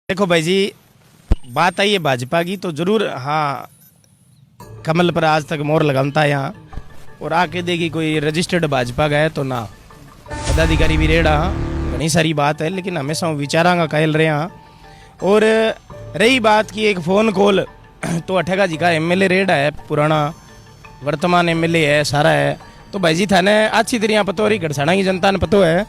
देखो भाई जी, बात आई है भाजपा की तो जरूर हाँ, कमल पर आज तक मोहर लगाता है यहाँ। और आके देखी कोई रजिस्टर्ड भाजपा गए तो ना पदाधिकारी भी रेड़ा घनी सारी बात है, लेकिन हमेशा विचारांगा कहल रहे हैं। और रही बात की एक फ़ोन कॉल तो अठेगा जी का एमएलए रेड़ा है, पुराना वर्तमान एमएलए है सारा है। तो भाई जी थाने अच्छी तरह पता हो रही, गढ़साना की जनता ने पता है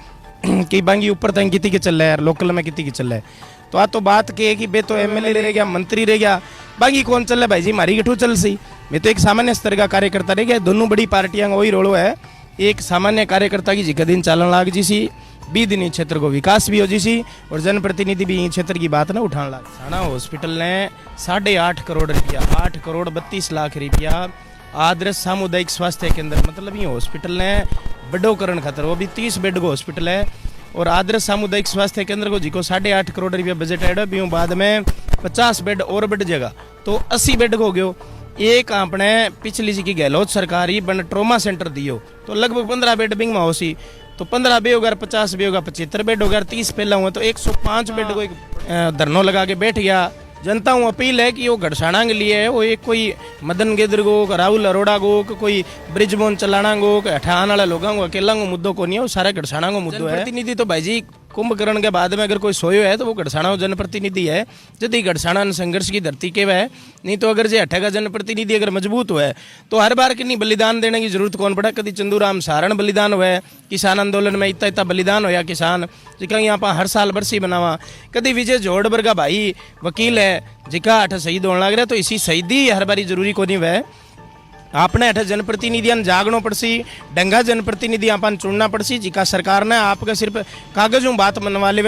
कि बांगी ऊपर तक कितनी के चल रहा है, लोकल में कितनी के चल रहा है। तो आ तो बात के कि बे तो एमएलए रह गया, मंत्री रह गया, बाकी कौन चल रहा है भाई जी, मारी गठू चल सी। मैं तो एक सामान्य स्तर का कार्यकर्ता रह गया। दोनों बड़ी पार्टियां वही रोड़ो है, एक सामान्य कार्यकर्ता की जिका दिन चालन लाग जी सी, 20 दिन क्षेत्र को विकास भी हो जी सी, और जनप्रतिनिधि भी क्षेत्र की बात ना उठाने लाग। साना हॉस्पिटल ने 8.5 करोड़ रुपया, 8 करोड़ 32 लाख रुपया आदर्श सामुदायिक स्वास्थ्य केंद्र, मतलब ये हॉस्पिटल ने बड़ोकरण खातर, वो भी 30 बेड को हॉस्पिटल है। और आदर्श सामुदायिक स्वास्थ्य केंद्र को जिको 8.5 करोड़ रुपया बजट एड भी बाद में 50 बेड और बढ़ जाएगा तो 80 बेड हो गयो। एक आपने पिछली जी की गहलोत सरकार ही बन ट्रोमा सेंटर दियो तो लगभग 15 बेड बिंग में होसी, तो 15 बे होगा, 50 बे होगा, 75 बेड होगा, 30 पहला हुआ तो 105 बेड को एक धरनों लगा के बैठ गया। जनता हूँ अपील है कि वो गढ़साना के लिए है, वो एक कोई मदन गेदर गो, राहुल अरोड़ा गो, कोई ब्रिजमोहन चलाना गो, हठान वाला लोगों को अकेला को मुद्दों को नहीं है, वो सारा गढ़साना को मुद्दों है। प्रतिनिधि तो भाई जी कुंभकर्ण के बाद में अगर कोई सोयो है तो वो गढ़साना जनप्रतिनिधि है, यदि गढ़साना संघर्ष की धरती के वह नहीं तो अगर जे हटेगा जनप्रतिनिधि अगर मजबूत हुआ है तो हर बार कितनी बलिदान देने की जरूरत कौन पड़ा। कभी चंदूराम सारण बलिदान हुआ है, किसान आंदोलन में इतना इतना बलिदान होया किसान, जिका यहाँ पर हर साल बरसी बनावा। कभी विजय जोड़बर का भाई वकील है जिका अठ शहीद होने लग रहा, तो इसी शहीदी हर बारी जरूरी को नहीं वह आपने अठ जनप्रतिनिधियां जागनो पड़सी, डंगा जनप्रतिनिधि आपन चुनना पड़सी, जिका सरकार ने आपका सिर्फ कागजों बात मनवा ले,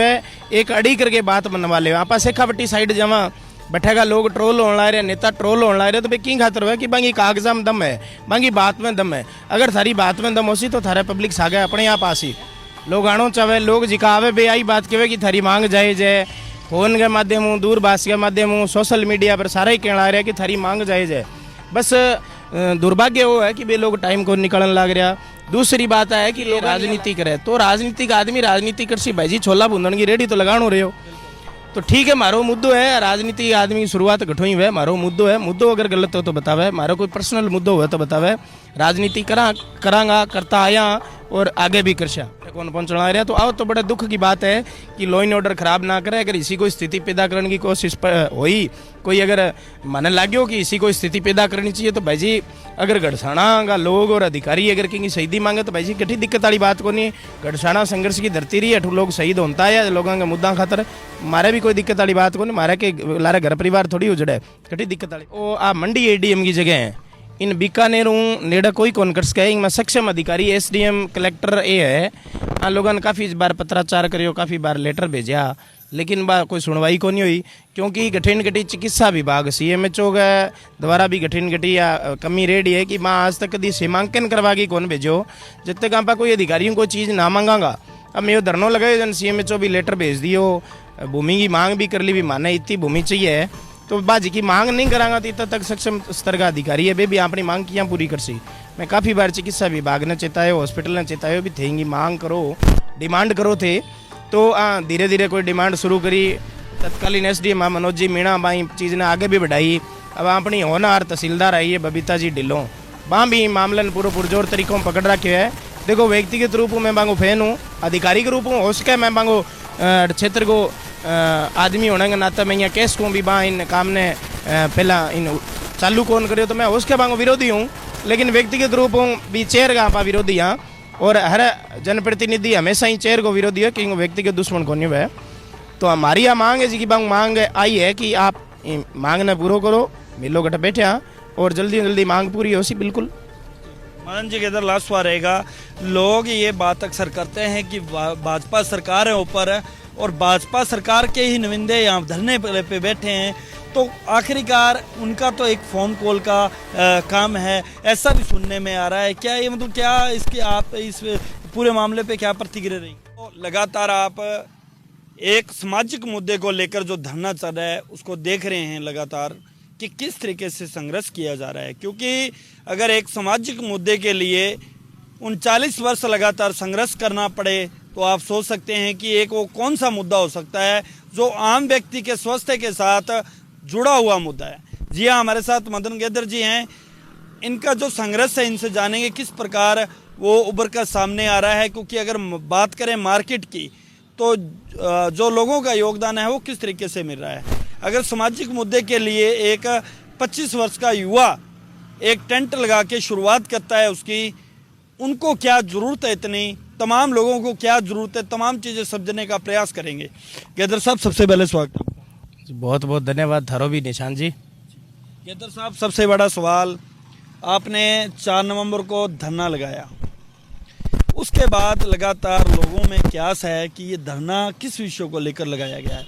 एक अड़ी करके बात मनवा ले। आपा शेखावटी साइड जमा बैठेगा लोग ट्रोल होने ला रहे, नेता ट्रोल होने ला रहे, तो भाई की खातर हुआ कि बांगी कागजा में दम है, बांगी बात में दम है। अगर थारी बात में दम होसी तो थारे पब्लिक सागे अपने आप आसी, लोग आनो चाहे, लोग जिका आवे बे आई बात कहे कि थारी मांग जायज है। फोन के माध्यम, दूरभाष के माध्यम, सोशल मीडिया पर सारा ही कहना आ रहा है कि थारी मांग जायज है। बस दुर्भाग्य वो है कि वे लोग टाइम को निकलने लग रहा। दूसरी बात है कि लोग राजनीति करे, तो राजनीतिक आदमी राजनीति करसी भाई जी, छोला भूंदन की रेडी तो लगानो रहे हो तो ठीक है, मारो मुद्दो है। राजनीति आदमी की शुरुआत घटो ही है, मारो मुद्दो है। मुद्दो अगर गलत हो तो बतावे, मारो कोई पर्सनल मुद्दो हो तो बतावे। राजनीति करांगा, करता आया और आगे भी करशा कौन पहुंचना रहा। तो आओ तो बड़ा दुख की बात है कि लॉ एंड ऑर्डर खराब ना करे। अगर इसी को स्थिति पैदा करने की कोशिश हुई, कोई अगर मन लाग्यो कि इसी को स्थिति पैदा करनी चाहिए, तो भाई जी अगर गढ़साना का लोग और अधिकारी अगर कहीं शहीदी मांगे तो भाई जी कठी दिक्कत वाली बात को नहीं। गढ़साना संघर्ष की धरती रही, अठू लोग शहीद होता है लोगों के मुद्दा खातर, मारे भी कोई दिक्कत वाली बात को नहीं। मारे के लारे घर परिवार थोड़ी उजड़े, कठी दिक्कत वाली। ओ आ मंडी एडीएम की जगह है, इन बीकानेर नेड़ा कोई कॉन्कर्स का इनमें सक्षम अधिकारी एसडीएम कलेक्टर ये है। आ लोगों ने काफ़ी बार पत्राचार करियो, काफ़ी बार लेटर भेजा, लेकिन बा कोई सुनवाई को नहीं हुई, क्योंकि गठिन घटी चिकित्सा विभाग CMHO द्वारा भी गठिन घटी या कमी रेडी है कि माँ आज तक कभी सीमांकन करवा के कौन भेजो, जब तक आप कोई अधिकारियों को चीज़ ना मांगागा। अब मैं धरनों लगाए जन CMHO भी लेटर भेज दियो, भूमि की मांग भी कर ली, भी माने इतनी भूमि चाहिए, तो बाजी की मांग नहीं करांगा तो इतना तक सक्षम स्तर का अधिकारी है वे भी अपनी मांग किया पूरी कर सी। मैं काफ़ी बार चिकित्सा विभाग ने चेतायो, हॉस्पिटल ने चेतायो भी थेंगी मांग करो, डिमांड करो थे, तो धीरे धीरे कोई डिमांड शुरू करी। तत्कालीन SDM मनोज जी मीणा बाई चीज़ ने आगे भी बढ़ाई। अब अपनी होनहार तहसीलदार आई है बबीता जी ढिल्लों, वहाँ भी मामले पूरा पुरजोर तरीकों में पकड़ रखे है। देखो व्यक्तिगत रूप में मांगो फैन हूँ, अधिकारी के रूप में हो सके मैं मांगो क्षेत्र को आदमी होने के नाते मैं यहाँ केस को भी बा इन काम ने पहला इन चालू कौन करियो, तो मैं उसके बांगो विरोधी हूँ, लेकिन व्यक्तिगत रूप हूँ भी चेयर का आप विरोधी हाँ। और हर जनप्रतिनिधि हमेशा ही चेयर को विरोधी है कि व्यक्तिगत दुश्मन को नहीं है। तो हमारी यह मांग है जी की मांग आई है कि आप मांग ने पूरा करो, मिलो गट बैठे हाँ, और जल्दी जल्दी मांग पूरी हो सी। बिल्कुल मदन जी के इधर लास्ट हुआ रहेगा, लोग ये बात अक्सर करते हैं कि भाजपा सरकार है ऊपर और भाजपा सरकार के ही नुमाइंदे यहाँ धरने पे बैठे हैं, तो आखिरकार उनका तो एक फ़ोन कॉल का काम है, ऐसा भी सुनने में आ रहा है। क्या ये मतलब क्या इसके आप इस पूरे मामले पे क्या प्रतिक्रिया रही? तो लगातार आप एक सामाजिक मुद्दे को लेकर जो धरना चल रहा है उसको देख रहे हैं लगातार कि किस तरीके से संघर्ष किया जा रहा है, क्योंकि अगर एक सामाजिक मुद्दे के लिए 39 वर्ष लगातार संघर्ष करना पड़े तो आप सोच सकते हैं कि एक वो कौन सा मुद्दा हो सकता है जो आम व्यक्ति के स्वास्थ्य के साथ जुड़ा हुआ मुद्दा है। जी हाँ, हमारे साथ मदन गेदर जी हैं। इनका जो संघर्ष है इनसे जानेंगे किस प्रकार वो उभर कर सामने आ रहा है, क्योंकि अगर बात करें मार्केट की तो जो लोगों का योगदान है वो किस तरीके से मिल रहा है। अगर सामाजिक मुद्दे के लिए एक 25 वर्ष का युवा एक टेंट लगा के शुरुआत करता है, उसकी उनको क्या ज़रूरत है, इतनी तमाम लोगों को क्या ज़रूरत है, तमाम चीज़ें समझने का प्रयास करेंगे। गेदर साहब, सबसे पहले स्वागत है। बहुत बहुत धन्यवाद थारो भी निशान जी। गेदर साहब, सबसे बड़ा सवाल, आपने 4 नवंबर को धरना लगाया, उसके बाद लगातार लोगों में क्यास है कि ये धरना किस विषय को लेकर लगाया गया है।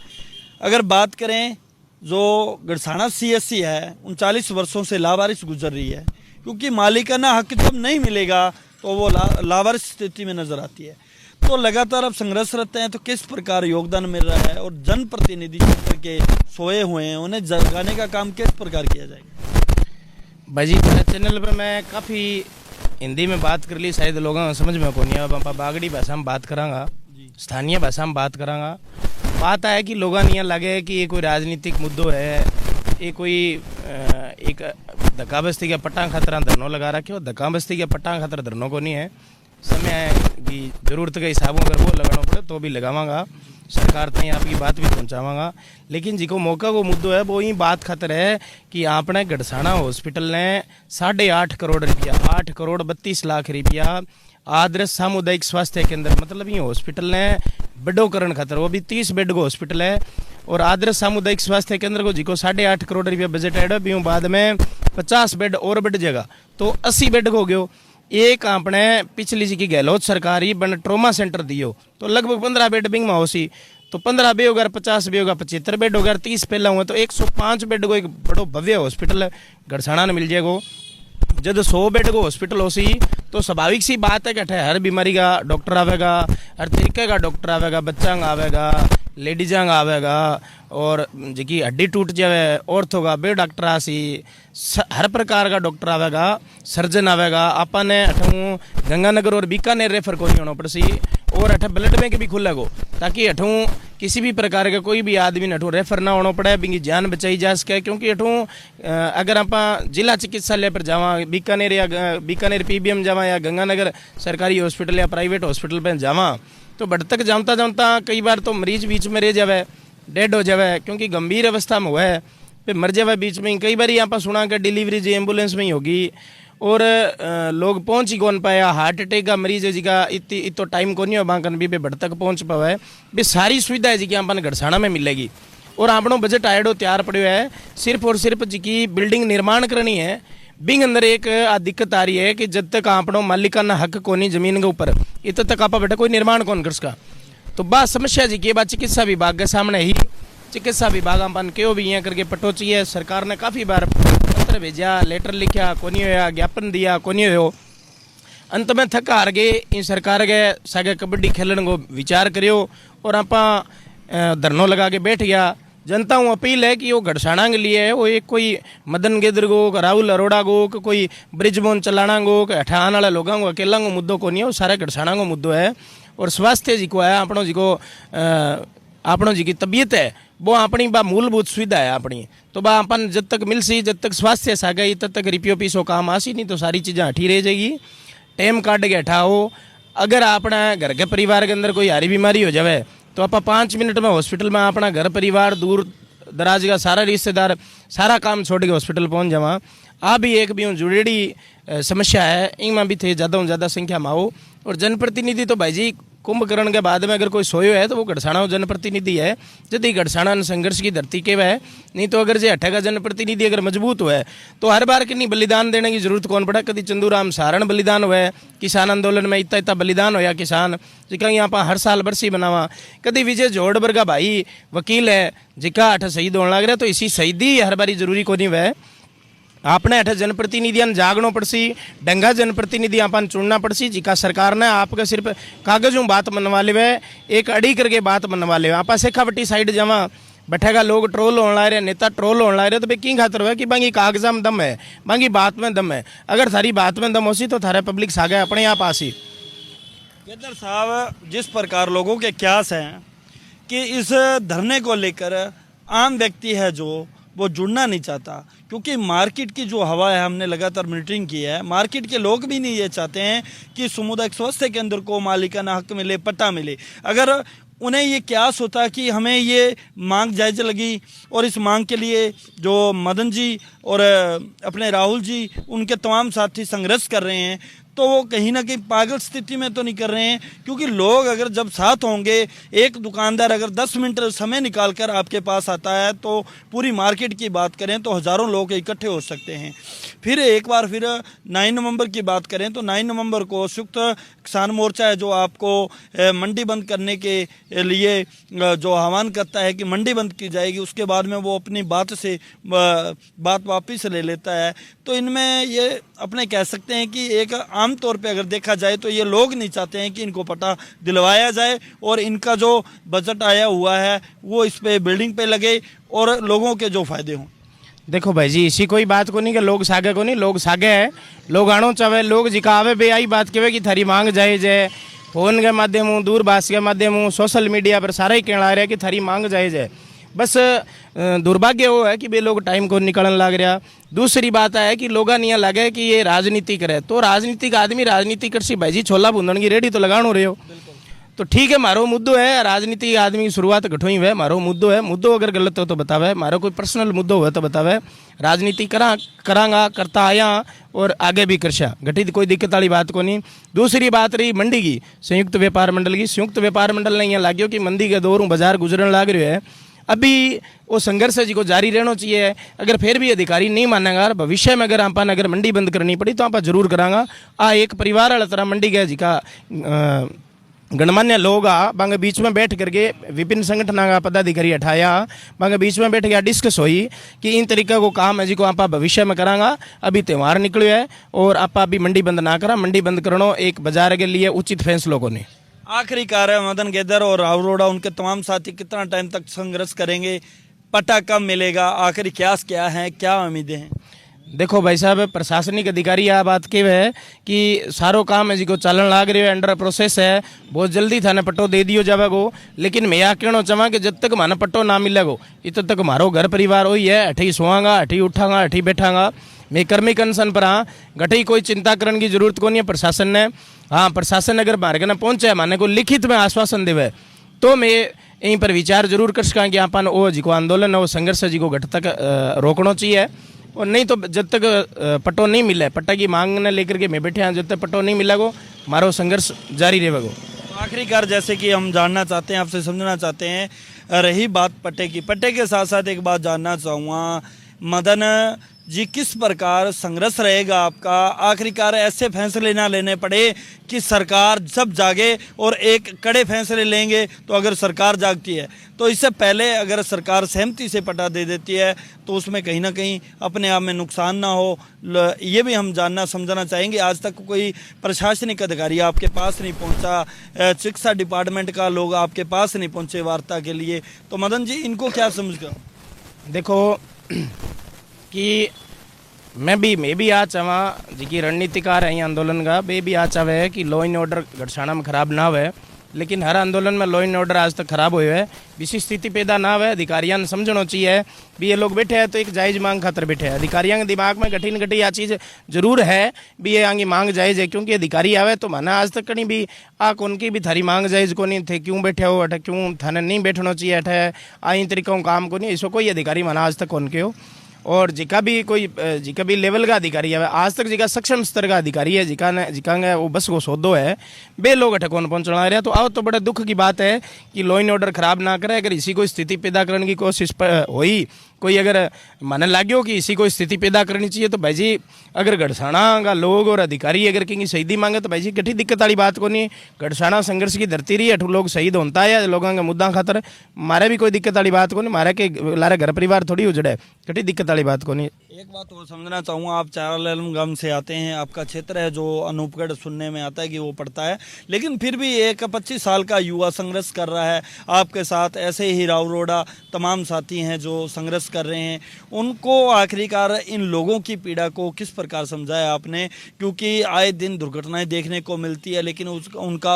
अगर बात करें, जो गड़साना सीएससी है 39 वर्षों से लावारिस गुजर रही है, क्योंकि मालिकाना हक जब नहीं मिलेगा तो वो लावारिस स्थिति में नजर आती है। तो लगातार अब संघर्षरत हैं, तो किस प्रकार योगदान मिल रहा है, और जनप्रतिनिधि के सोए हुए हैं उन्हें जगाने का काम किस प्रकार किया जाएगा। भाई जी, मेरे चैनल पे मैं काफ़ी हिंदी में बात कर ली, शायद लोगों को समझ में को नहीं। अब आप बागड़ी भाषा में बात करांगा, स्थानीय भाषा में बात करांगा। बात है कि लोगों ने लगे कि ये कोई राजनीतिक मुद्दो है, ये कोई एक धक्का बस्ती के पट्टा खतरा धरनों लगा रखे हो। धक्का बस्ती के पट्टा खतरा धरनों को नहीं है, समय है कि ज़रूरत के हिसाब अगर वो लगाना पड़े तो भी लगावांगा, सरकार तक आपकी बात भी पहुंचावांगा। लेकिन जिको मौका को मुद्दो है वो ही बात खतर है कि आपने गड़साना हॉस्पिटल ने 8.5 करोड़ रुपया, 8 करोड़ 32 लाख रुपया आदर्श सामुदायिक स्वास्थ्य केंद्र, मतलब ये हॉस्पिटल ने बड़ोकरण खतर, वो भी 30 बेड को हॉस्पिटल है, और आदर्श सामुदायिक स्वास्थ्य केंद्र को जिको 8.5 करोड़ रुपया बजट एड भी बाद में 50 बेड और बढ़ जाएगा तो 80 बेड हो गयो। एक आपने पिछली जी की गहलोत सरकार ही बन ट्रोमा सेंटर दियो तो लगभग 15 बेड बिंग में होसी, तो 15 बे होगा, 50 बे होगा, 75 बेड होगा, 30 पहला हुआ तो 105 बेड को एक बड़ो भव्य हॉस्पिटल गड़साना ने मिल जाएगा। जब 100 बेड को हॉस्पिटल हो सी तो स्वाभाविक सी बात है कि हर बीमारी का डॉक्टर आवेगा, हर तरीके का डॉक्टर आवेगा, बच्चा आवेगा, लेडीजांग आवेगा, और जी हड्डी टूट जाए ऑर्थो का बे डॉक्टर आसी, हर प्रकार का डॉक्टर आवेगा, सर्जन आवेगा। आपने अठू गंगानगर और बीकानेर रेफर को नहीं होना पड़सी, और अठ ब्लड बैंक भी खुलेगो ताकि अठू किसी भी प्रकार का कोई भी आदमी अठू रेफर ना होना पड़े, बिंगी जान बचाई जा सके। क्योंकि अठू अगर आप जिला चिकित्सालय पर जावा, बीकानेर या बीकानेर पीबीएम जावा या गंगानगर सरकारी हॉस्पिटल या प्राइवेट हॉस्पिटल पर जावा तो बढ़ तक जामता जामता कई बार तो मरीज बीच में रह जावे, डेड हो जावे, क्योंकि गंभीर अवस्था में हुआ है, फिर मर जावे बीच में। कई बार यहाँ पर सुना कि डिलीवरी जी एम्बुलेंस में ही होगी और लोग पहुँच ही कौन पाया। हार्ट अटैक का मरीज है जिका इतो टाइम को नहीं हो बांकन भी बढ़ तक पहुँच पावे, भी सारी सुविधा है जी की अपन गड़साना में मिलेगी। और आपनो बजट आयडो तैयार पड़ो है, सिर्फ और सिर्फ जी की बिल्डिंग निर्माण करनी है। बिंग अंदर एक दिक्कत आ रही है कि जब तक आपनो मालिकाना हक कोनी जमीन के ऊपर, इतना तक आप बेटा कोई निर्माण कौन कर सका। तो बात समस्या जी की बात चिकित्सा विभाग के सामने ही, चिकित्सा विभाग अपन क्यों भी यहाँ करके पटोची है। सरकार ने काफ़ी बार पत्र भेजा, लेटर लिखा, को नहीं होया, ज्ञापन दिया, को नहीं हो। अंत में थक हार गए, इन सरकार के सागे कबड्डी खेलने को विचार करियो और आप धरनों लगा के बैठ गया। जनता हूँ अपील है कि वो गड़साना के लिए है, वो एक कोई मदन गेदर गो, राहुल अरोड़ा गो, कोई ब्रिजमोहन चलाना गो, हठान वाले लोगों को अकेला को मुद्दों को नहीं है, वो सारे गड़साना को मुद्दों है। और स्वास्थ्य जी को है, आपनो जी को आपनो जी की तबीयत है वो अपनी बा मूलभूत सुविधा है अपनी, तो बा अपन जब तक मिल सी, जब तक स्वास्थ्य सा गई तब तक रिपियो पीसो काम आसी, नहीं तो सारी चीज़ें हठी रह जाएगी। टाइम काट के हटाओ। अगर अपना घर के परिवार के अंदर कोई हारी बीमारी हो जाए तो आप 5 मिनट में हॉस्पिटल में अपना घर परिवार दूर दराज का सारा रिश्तेदार सारा काम छोड़ के हॉस्पिटल पहुंच जावा। आ भी एक भी जुड़ेड़ी समस्या है, इनमें भी थे ज़्यादा संख्या में आओ। और जनप्रतिनिधि तो भाई जी कुंभकर्ण के बाद में अगर कोई सोयो है तो वो गड़साना जनप्रतिनिधि है, यदि गड़साना संघर्ष की धरती के वह नहीं तो अगर जे हटेगा जनप्रतिनिधि अगर मजबूत हुआ है तो हर बार कि नहीं बलिदान देने की जरूरत कौन पड़ा। कभी चंदूराम सारण बलिदान हुआ है, किसान आंदोलन में इतना बलिदान होया किसान जिका यहाँ पर हर साल बरसी बनावा। कभी विजय जोड़बर का भाई वकील है जिका अठ शहीद होने लग रहा, तो इसी शहीदी हर बारी जरूरी को नहीं वह आपने अठ जनप्रतिनिधियां जागनो पड़सी, डंगा जनप्रतिनिधि अपन चुनना पड़सी, जिका सरकार ने आपका सिर्फ कागजों बात मनवा ले, एक अड़ी करके बात मनवा ले। आप शेखावटी साइड जमा बैठेगा लोग ट्रोल होने ला रहे, नेता ट्रोल होने ला रहे, तो भाई की खातर हुआ कि बांगी कागजा में दम है, बांगी बात में दम है। अगर थारी बात में दम होसी तो थारे पब्लिक सागे अपने आप आसी। केदार साहब, जिस प्रकार लोगों के क्यास हैं कि इस धरने को लेकर आम व्यक्ति है जो वो जुड़ना नहीं चाहता, क्योंकि मार्केट की जो हवा है, हमने लगातार मॉनिटरिंग की है, मार्केट के लोग भी नहीं ये चाहते हैं कि सामुदायिक स्वास्थ्य केंद्र को मालिकाना हक मिले, पट्टा मिले। अगर उन्हें ये क्यास होता कि हमें ये मांग जायज़ लगी और इस मांग के लिए जो मदन जी और अपने राहुल जी, उनके तमाम साथी संघर्ष कर रहे हैं, तो वो कहीं ना कहीं पागल स्थिति में तो नहीं कर रहे हैं। क्योंकि लोग अगर जब साथ होंगे, एक दुकानदार अगर 10 मिनट समय निकाल कर आपके पास आता है, तो पूरी मार्केट की बात करें तो हज़ारों लोग इकट्ठे हो सकते हैं। फिर एक बार फिर 9 नवंबर की बात करें तो 9 नवंबर को संयुक्त किसान मोर्चा है जो आपको मंडी बंद करने के लिए जो आह्वान करता है कि मंडी बंद की जाएगी, उसके बाद में वो अपनी बात से बात वापस ले लेता है। तो इनमें ये अपने कह सकते हैं कि एक आम तौर पे अगर देखा जाए तो ये लोग नहीं चाहते हैं कि इनको पट्टा दिलवाया जाए और इनका जो बजट आया हुआ है वो इस पे बिल्डिंग पे लगे और लोगों के जो फायदे हों। देखो भाई जी, इसी कोई बात को नहीं कि लोग सागे को नहीं, लोग सागे है, लोग आनो चाहे, लोग जिका आवे बे आई बात कहे कि थारी मांग जायज है। फोन के माध्यम दूरभाष के माध्यम सोशल मीडिया पर सारा ही कहना आ रहा है कि थारी मांग जायज है। बस दुर्भाग्य वो है कि वे लोग टाइम को निकलने लग रहा। दूसरी बात है कि लोग नहीं लगे कि ये राजनीति करे, तो राजनीतिक आदमी राजनीति कर सी भाई जी, छोला भूंदन की रेडी तो लगानो रहे हो। तो ठीक है, मारो मुद्दो है, राजनीति आदमी की शुरुआत घटो ही है, मारो मुद्दो है, मुद्दो अगर गलत हो तो बतावे, मारो कोई पर्सनल मुद्दो हो तो बतावे। राजनीति करांगा, करता आया और आगे भी करशा, घटित कोई दिक्कत वाली बात को नहीं। दूसरी बात रही मंडी की, संयुक्त व्यापार मंडल की। संयुक्त व्यापार मंडल ने यहाँ लाग्यो कि मंदी के दौर बाजार गुजरन लाग रहे है, अभी वो संघर्ष है जिको जारी रहना चाहिए। अगर फिर भी अधिकारी नहीं मानेगा, भविष्य में अगर अपन अगर मंडी बंद करनी पड़ी तो आप जरूर करांगा। एक परिवार वाला तरह मंडी गया जिका गणमान्य लोग बांगे बीच में बैठ करके विभिन्न संगठन का पदाधिकारी हटाया, बांगे बीच में बैठ गया, डिस्कस हुई कि इन तरीका को काम है जिको आप भविष्य में करांगा। अभी त्यौहार निकलो है और आप अभी मंडी बंद ना करा, मंडी बंद करनो एक बाजार के लिए उचित फैसलों को नहीं। आखिरी कार्य मदन गेदर और राहुल रोड़ा, उनके तमाम साथी कितना टाइम तक संघर्ष करेंगे, पट्टा कब मिलेगा, आखिरी क्यास क्या है, क्या उम्मीदें हैं? देखो भाई साहब, प्रशासनिक अधिकारी आ बात के है कि सारो काम है जिको चालन लाग रहे हो, अंडर प्रोसेस है, बहुत जल्दी थाने पट्टो दे दियो जावेगो। लेकिन मैं यह कहना चाहूँ कि जब तक माना पट्टो ना मिलेगो, इतने तक मारो घर परिवार वही है, अठी सोआंगा, अठी उठांगा, अठी बैठांगा। मैं कर्मी कंसन पर हाँ, घटी कोई चिंता करने की जरूरत को नहीं है प्रशासन ने। हाँ, प्रशासन अगर मार्ग न पहुँचे, माने को लिखित में आश्वासन देवे तो मैं यहीं पर विचार जरूर कर सका कि अपन वो जिको आंदोलन है, वो संघर्ष जिको घट तक रोकना चाहिए। और नहीं तो जब तक पट्टो नहीं मिले, पट्टा की मांग ने लेकर के मैं बैठे हैं, जब तक पट्टो नहीं मिलेगो मारो संघर्ष जारी रहेगो। आखिरकार जैसे कि हम जानना चाहते हैं, आपसे समझना चाहते हैं, रही बात पट्टे की, पट्टे के साथ साथ एक बात जानना चाहूँगा मदन जी, किस प्रकार संघर्ष रहेगा आपका? आखिरकार ऐसे फैसले ना लेने पड़े कि सरकार जब जागे और एक कड़े फैसले लेंगे, तो अगर सरकार जागती है तो इससे पहले अगर सरकार सहमति से पट्टा दे देती है तो उसमें कहीं ना कहीं अपने आप में नुकसान ना हो, ये भी हम जानना समझना चाहेंगे। आज तक कोई प्रशासनिक अधिकारी आपके पास नहीं पहुंचा, शिक्षा डिपार्टमेंट का लोग आपके पास नहीं पहुंचे वार्ता के लिए, तो मदन जी इनको क्या समझकर? देखो कि मैं भी आ चाहवा जी की रणनीतिकार है आंदोलन का, वे भी आ चाहे है कि लॉ एंड ऑर्डर घटसाना में खराब ना हुए। लेकिन हर आंदोलन में लॉ एंड ऑर्डर आज तक खराब हुए है, विशेष स्थिति पैदा ना हुए। अधिकारियों ने समझना चाहिए भी ये लोग बैठे हैं तो एक जायज मांग खातर बैठे हैं। अधिकारियों के दिमाग में घटी आ चीज़ जरूर है भी ये आगे मांग जायज है, क्योंकि अधिकारी आवे तो माना आज तक कहीं भी उनकी भी थारी मांग जायज को नहीं थे, क्यों बैठे हो अठे, क्यों थाने नहीं बैठना चाहिए अठे, इन तरीकों काम को नहीं, इसको कोई अधिकारी माना आज तक उनके हो। और जिका भी लेवल का अधिकारी है, आज तक जिका सक्षम स्तर का अधिकारी है, जिका वो बस वो सौदो है, बे लोग अठे कौन पहुंचना रहे। तो आओ तो बड़े दुख की बात है कि लॉ एंड ऑर्डर खराब ना करे। अगर इसी को स्थिति पैदा करने की कोशिश हुई, कोई अगर मानने लाग्यो कि इसी को स्थिति पैदा करनी चाहिए, तो भाई जी अगर गढ़साना का लोग और अधिकारी अगर कहीं शहीदी मांगे तो भाई जी कठी दिक्कत वाली बात को नहीं। गढ़साना संघर्ष की धरती रही, अठू लोग शहीद होता है लोगों के मुद्दा खातर, मारे भी कोई दिक्कत वाली बात को नहीं, मारे के लारे घर परिवार थोड़ी उजड़े, कठी दिक्कत वाली बात को नहीं। एक बात और समझना चाहूँगा, आप चारालेम से आते हैं, आपका क्षेत्र है जो अनूपगढ़ सुनने में आता है कि वो पड़ता है, लेकिन फिर भी एक 25 साल का युवा संघर्ष कर रहा है आपके साथ। ऐसे ही राव रोड़ा तमाम साथी हैं जो संघर्ष कर रहे हैं, उनको आखिरकार इन लोगों की पीड़ा को किस प्रकार समझाया आपने? क्योंकि आए दिन दुर्घटनाएं देखने को मिलती है, लेकिन उनका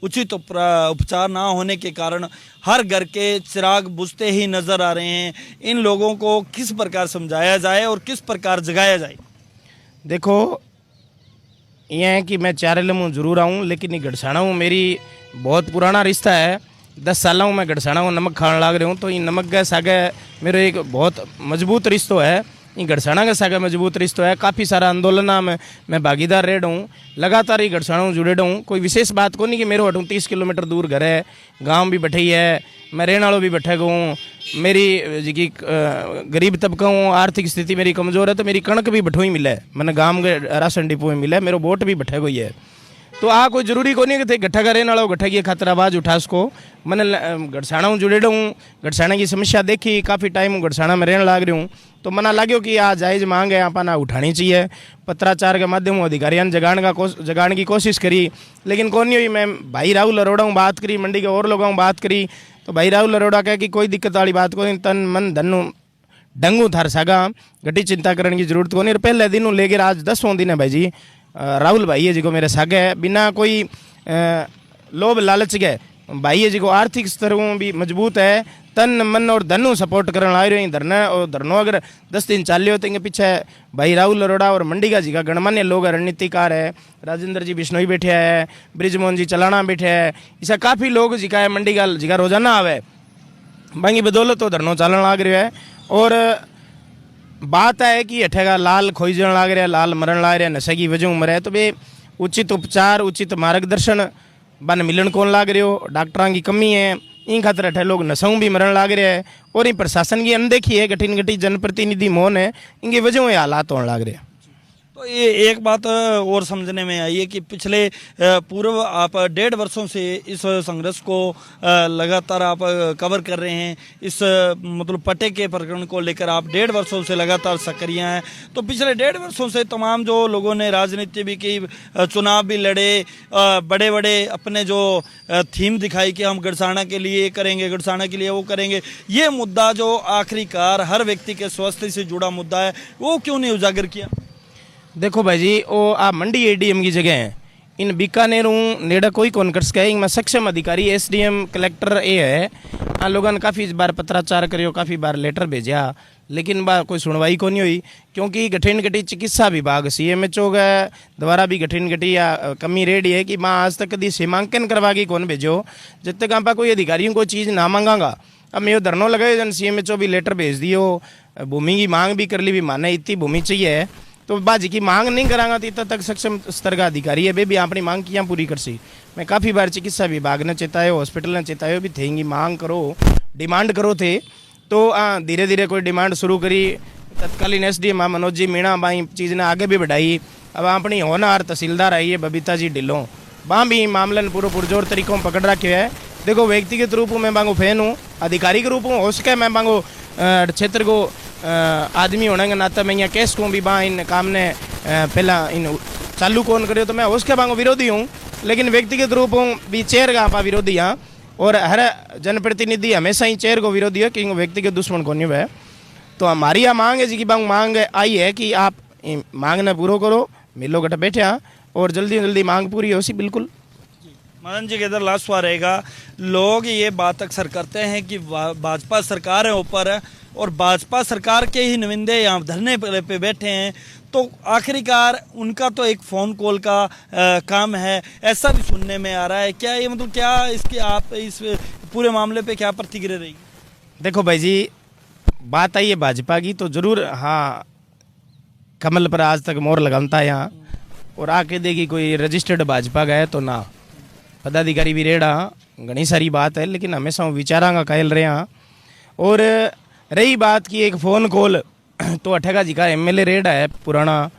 उचित उपचार ना होने के कारण हर घर के चिराग बुझते ही नजर आ रहे हैं। इन लोगों को किस प्रकार समझाया जाए और किस प्रकार जगाया जाए? देखो, ये है कि मैं चारालेम जरूर आऊँ, लेकिन ये गड़साना हूँ, मेरी बहुत पुराना रिश्ता है। 10 साल हूँ मैं गड़साना हूँ, नमक खाने लग रहा हूँ, तो ये नमक के सागे मेरे एक बहुत मजबूत रिश्तो है। ये गड़साना के सागे मजबूत रिश्तो है। काफ़ी सारा आंदोलन में मैं भागीदार रह हूँ, लगातार ही गड़साना जुड़े हूँ। कोई विशेष बात को नहीं कि मेरे हटूँ 30 किलोमीटर दूर घर है, गाँव भी बैठे है, मैं रहने वालों भी बैठे हूँ। मेरी जी गरीब तबका हूँ, आर्थिक स्थिति मेरी कमज़ोर है, तो मेरी कणक भी बैठो ही मिला है, मैंने गाँव के राशन डिपो में मिला है, मेरा वोट भी बैठे हुई है। तो कोई जरूरी को नहीं कि थे गठा का रहने वाला गठा की खातर आवाज़ उठा सको। मैंने गड़साना जुड़े हूँ, गड़साना की समस्या देखी, काफ़ी टाइम हूँ गड़साना में रहने लग रही हूँ, तो मना लाग्यो कि जायज़ मांग है, आप ना उठानी चाहिए। पत्राचार के माध्यम अधिकारियों ने जगाने की कोशिश करी, लेकिन कौन नहीं हुई। मैं भाई राहुल अरोड़ा हूँ बात करी, मंडी के और लोगों हूँ बात करी, तो भाई राहुल अरोड़ा कहे कि कोई दिक्कत वाली बात को नहीं, तन मन धनु डंगू थार सागा, घटी चिंता करने की जरूरत को नहीं। पहले दिन लेकर आज 10वां दिन है भाई जी। राहुल भाई है जी को मेरे सागे है, बिना कोई लोभ लालच के भाई है जी को आर्थिक स्तर भी मजबूत है, तन मन और धनु सपोर्ट करने आ रहे हैं। धरना और धरनो अगर 10 दिन चाल होते हैं पीछे भाई राहुल अरोड़ा और मंडी का जी का गणमान्य लोग रणनीतिकार है, राजेंद्र जी बिश्नोई बैठे है, ब्रिजमोहन जी चलाना बैठे है, ऐसा काफ़ी लोग जी का है मंडी का जी का रोजाना आवे, बाकी बदौलत तो धरनो चालन लग रहा है। और बात है कि अठेगा लाल खोईजन लाग रहा है, लाल मरण लग रहा है, नशे की वजह मरे, तो वे उचित उपचार उचित मार्गदर्शन बन मिलन कौन लाग रहे हो, डॉक्टरों की कमी है, इन खातर अठे लोग नशों भी मरण लाग रहे हैं। और इन प्रशासन की अनदेखी है, कठिन घटी जनप्रतिनिधि मौन है, इनकी वजह ये हालात होने लग रहे हैं। तो ये एक बात और समझने में आई है कि पिछले पूर्व आप 1.5 वर्षों से इस संघर्ष को लगातार आप कवर कर रहे हैं। इस मतलब पट्टे के प्रकरण को लेकर आप 1.5 वर्षों से लगातार सक्रिय हैं। तो पिछले 1.5 वर्षों से तमाम जो लोगों ने राजनीति भी की, चुनाव भी लड़े, बड़े बड़े अपने जो थीम दिखाई कि हम गड़साना के लिए करेंगे, गड़साना के लिए वो करेंगे, ये मुद्दा जो आखिरकार हर व्यक्ति के स्वास्थ्य से जुड़ा मुद्दा है, वो क्यों नहीं उजागर किया? देखो भाई जी, वो आप मंडी एडीएम की जगह है, इन बीकानेर नेड़ा कोई कौन कर सके। मैं सक्षम अधिकारी एसडीएम कलेक्टर ये है, आ लोगों ने काफ़ी बार पत्राचार करियो, काफ़ी बार लेटर भेजा, लेकिन कोई सुनवाई को नहीं हुई। क्योंकि गठिन घटी चिकित्सा विभाग CMHO के द्वारा भी गठिन घटी या कमी रेडी है कि मैं आज तक कभी सीमांकन करवा के कौन भेजो, जब तक आप कोई अधिकारियों को चीज़ ना मांगागा। अब मैं धरनों लगाए, जन CMHO भी लेटर भेज दियो, भूमि की मांग भी कर ली, भी माने इतनी भूमि चाहिए, तो बाजी की मांग नहीं करांगा तो इतना तक सक्षम स्तर का अधिकारी है वे भी अपनी मांग किया पूरी कर सी। मैं काफ़ी बार चिकित्सा विभाग ने चेतायो, हॉस्पिटल ने चेतायो भी थेंगी मांग करो, डिमांड करो थे, तो धीरे धीरे कोई डिमांड शुरू करी। तत्कालीन SDM मनोज जी मीणा बाई चीज़ ने आगे भी बढ़ाई। अब अपनी होनहार तहसीलदार आई है बबीता जी ढिल्लों, वहाँ भी मामले पूरा पुरजोर तरीकों में पकड़ रखे है। देखो, व्यक्तिगत रूप में मांगो फैन हूँ, अधिकारी के रूप में हो सके मैं मांगो क्षेत्र को आदमी होने के नाते मैं यहाँ केस को भी इन काम ने पहला इन चालू कौन करे, तो मैं उसके बांगो विरोधी हूँ, लेकिन व्यक्तिगत रूप हूँ भी चेयर का आप विरोधी हाँ। और हर जनप्रतिनिधि हमेशा ही चेयर को विरोधी है कि व्यक्तिगत दुश्मन को नहीं है। तो हमारी यह मांग है जी की मांग आई है कि आप मांग ने पूरा करो, मिलो गट बैठे हाँ, और जल्दी जल्दी मांग पूरी हो सी। बिल्कुल मदन जी के इधर लास्ट सवाल रहेगा, लोग ये बात अक्सर करते हैं कि भाजपा सरकार है ऊपर और भाजपा सरकार के ही नुमाइंदे यहाँ धरने पे बैठे हैं, तो आखिरकार उनका तो एक फ़ोन कॉल का काम है, ऐसा भी सुनने में आ रहा है। क्या ये मतलब क्या इसकी आप इस पूरे मामले पे क्या प्रतिक्रिया रहेगी? देखो भाई जी, बात आई है भाजपा की तो ज़रूर हाँ, कमल पर आज तक मोहर लगाता है यहाँ, और आके देगी कोई रजिस्टर्ड भाजपा का है तो ना पदाधिकारी भी रेड़ा घनी सारी बात है, लेकिन हमेशा विचारांगा कहल रहे हैं। और रही बात की एक फ़ोन कॉल, तो अठेगा जी का MLA रेड है, पुराना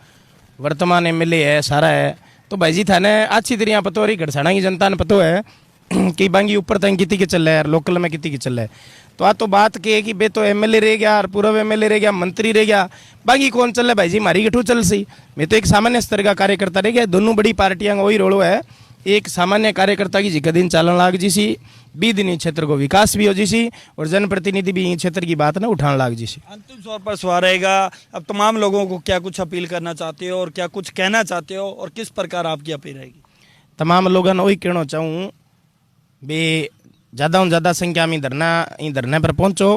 वर्तमान MLA है, सारा है। तो भाई जी थाने अच्छी तरह पता हो रही, गड़साना की जनता ने पता है कि बांगी ऊपर तक कितनी के चल रहा है, लोकल में कितनी के चल रहा है। तो आ तो बात के है कि बे तो एमएलए रह गया और पूर्व एमएलए रह गया, मंत्री रह गया, बाकी कौन चल भाई जी मारी गठू चल सी। मैं तो एक सामान्य स्तर का कार्यकर्ता रह गया। दोनों बड़ी पार्टियां वही रोड़ो है, एक सामान्य कार्यकर्ता की जिका दिन चालन लाग जी सी, 20 दिन क्षेत्र को विकास भी हो जी सी और जनप्रतिनिधि भी क्षेत्र की बात ना उठाने लाग जी सी। अंतिम तौर पर सवाल रहेगा, अब तमाम लोगों को क्या कुछ अपील करना चाहते हो और क्या कुछ कहना चाहते हो और किस प्रकार आपकी अपील रहेगी? तमाम लोगों ने वही कहना चाहूँ बे ज़्यादा से ज़्यादा संख्या में धरने पर पहुँचो।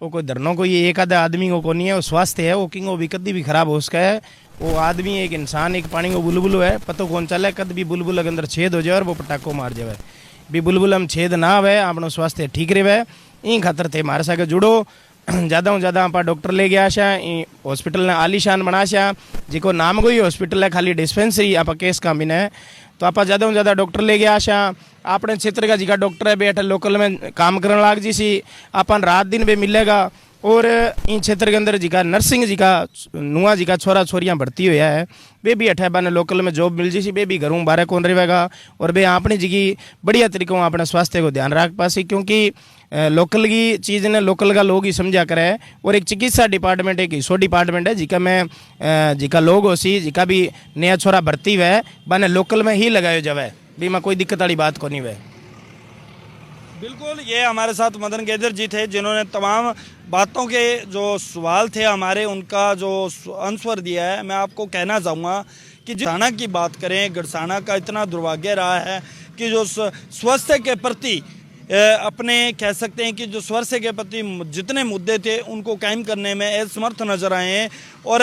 वो कोई धरनों को ये एक आधा आदमी को नहीं है, वो स्वास्थ्य है वो किंग वो भी कभी भी खराब हो सका है। वो आदमी एक इंसान एक पानी को बुलबुल है, पतो कौन चले कद भी बुलबुल के अंदर छेद हो जाए और वो पटाखो मार जाए। भी बुलबुल हम छेद ना आवे, अपनो स्वास्थ्य ठीक रहे, इन खातर थे मारे सागे जुड़ो। ज़्यादा से ज़्यादा आप डॉक्टर ले गया छा, हॉस्पिटल ने आलीशान बना छा, जिको नाम कोई हॉस्पिटल है खाली डिस्पेंसरी आप केस का भी है। तो आप ज़्यादा से ज़्यादा डॉक्टर ले गया छा। अपने क्षेत्र का जिका डॉक्टर है बेटा लोकल में काम करने लाग जी सी, अपन रात दिन भी मिलेगा। और इन क्षेत्र के अंदर जिका नर्सिंग जिका नुआ जिका छोरा छोरियाँ भर्ती हुआ है, वे भी अठे बाने लोकल में जॉब मिल जी सी, वे भी घरों बारे कौन रहेगा और वे अपनी जिकी बढ़िया तरीकों अपने स्वास्थ्य को ध्यान रख पासी। क्योंकि लोकल की चीज़ ने लोकल का लोग ही समझा करे। और एक चिकित्सा डिपार्टमेंट एक हिस्सो डिपार्टमेंट है जिका में जिका लोग हो सी जिका भी नया छोरा भर्ती हुआ है बाने लोकल में ही लगायो जावे, भी में कोई दिक्कत वाली बात को नहीं हुए। बिल्कुल, ये हमारे साथ मदन गेदर जी थे जिन्होंने तमाम बातों के जो सवाल थे हमारे उनका जो आंसर दिया है। मैं आपको कहना चाहूँगा कि गड़साना की बात करें, गड़साना का इतना दुर्भाग्य रहा है कि जो स्वास्थ्य के प्रति अपने कह सकते हैं कि जो स्वास्थ्य के प्रति जितने मुद्दे थे उनको कायम करने में असमर्थ नजर आए हैं। और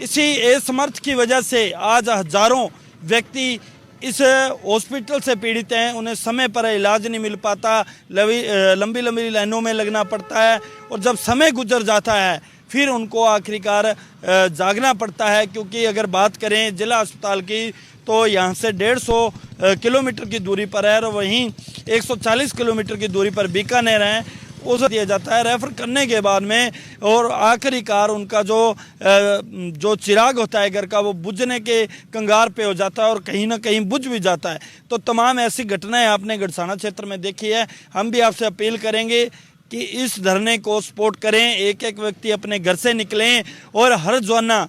इसी असमर्थ की वजह से आज हजारों व्यक्ति इस हॉस्पिटल से पीड़ित हैं, उन्हें समय पर इलाज नहीं मिल पाता, लंबी लंबी लाइनों में लगना पड़ता है। और जब समय गुजर जाता है फिर उनको आखिरकार जागना पड़ता है। क्योंकि अगर बात करें जिला अस्पताल की तो यहाँ से 150 किलोमीटर की दूरी पर है और वहीं 140 किलोमीटर की दूरी पर बीकानेर है, उसे दिया जाता है रेफर करने के बाद में। और आखिरकार उनका जो चिराग होता है घर का वो बुझने के कंगार पे हो जाता है और कहीं ना कहीं बुझ भी जाता है। तो तमाम ऐसी घटनाएं आपने गड़साना क्षेत्र में देखी है। हम भी आपसे अपील करेंगे कि इस धरने को सपोर्ट करें, एक एक व्यक्ति अपने घर से निकलें और हर रोजाना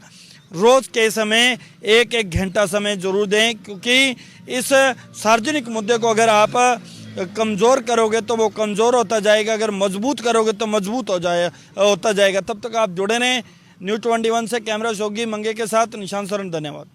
रोज के समय एक एक घंटा समय जरूर दें। क्योंकि इस सार्वजनिक मुद्दे को अगर आप कमज़ोर करोगे तो वो कमज़ोर होता जाएगा, अगर मजबूत करोगे तो मजबूत होता जाएगा। तब तक आप जुड़े रहें। न्यूज़ 21 से कैमरा शोगी मंगे के साथ निशान सरन, धन्यवाद।